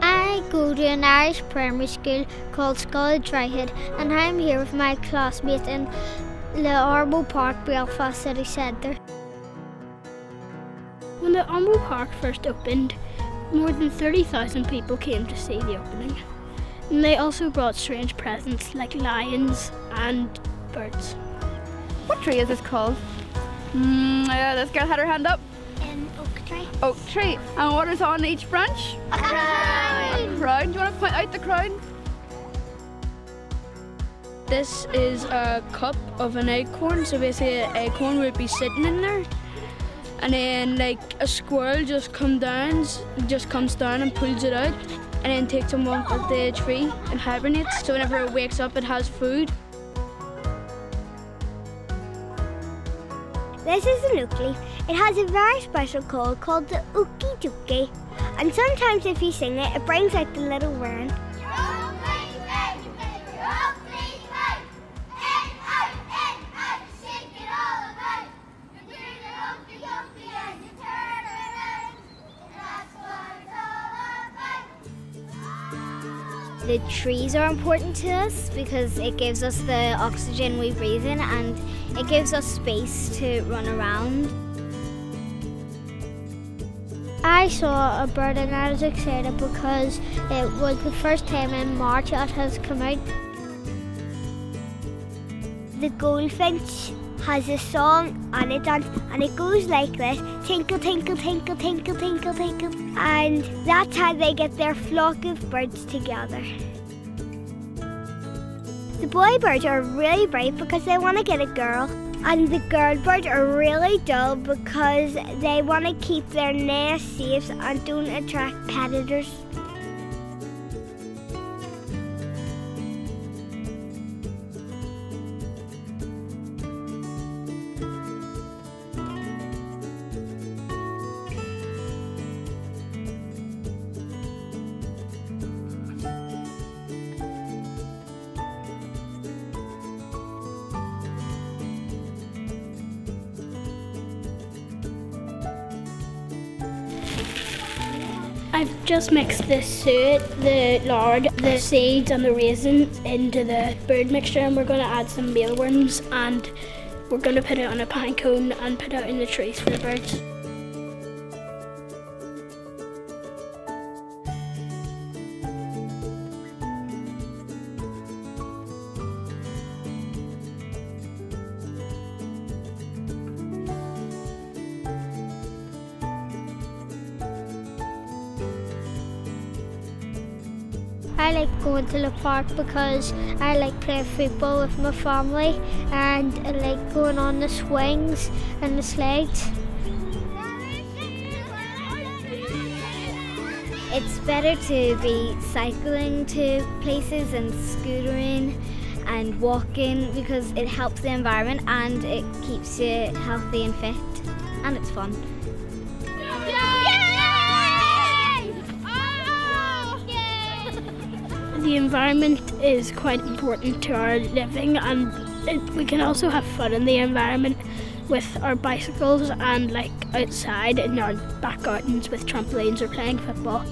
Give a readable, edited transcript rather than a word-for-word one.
I go to an Irish primary school called Scoil Droichid, and I'm here with my classmates in Woodvale Park, Belfast City Centre. When the Woodvale Park first opened, more than 30,000 people came to see the opening. And they also brought strange presents like lions and birds. What tree is this called? This girl had her hand up. An oak tree. Oak tree. And what is on each branch? A crown. A crown. Do you want to point out the crown? This is a cup of an acorn, so basically an acorn would be sitting in there. And then like a squirrel just comes down and pulls it out and then takes them off of the tree and hibernates. So whenever it wakes up, it has food. This is an oak leaf. It has a very special call called the ookie dookie. And sometimes if you sing it, it brings out the little wren. The trees are important to us because it gives us the oxygen we breathe in and it gives us space to run around. I saw a bird and I was excited because it was the first time in March it has come out. The goldfinch has a song and a dance and it goes like this: tinkle, tinkle, tinkle, tinkle, tinkle, tinkle. And that's how they get their flock of birds together. The boy birds are really bright because they want to get a girl. And the girl birds are really dull because they want to keep their nest safe and don't attract predators. I've just mixed the suet, the lard, the seeds and the raisins into the bird mixture, and we're going to add some mealworms and we're going to put it on a pine cone and put it out in the trees for the birds. I like going to the park because I like playing football with my family and I like going on the swings and the slides. It's better to be cycling to places and scootering and walking because it helps the environment and it keeps you healthy and fit and it's fun. The environment is quite important to our living, and we can also have fun in the environment with our bicycles and like outside in our back gardens with trampolines or playing football.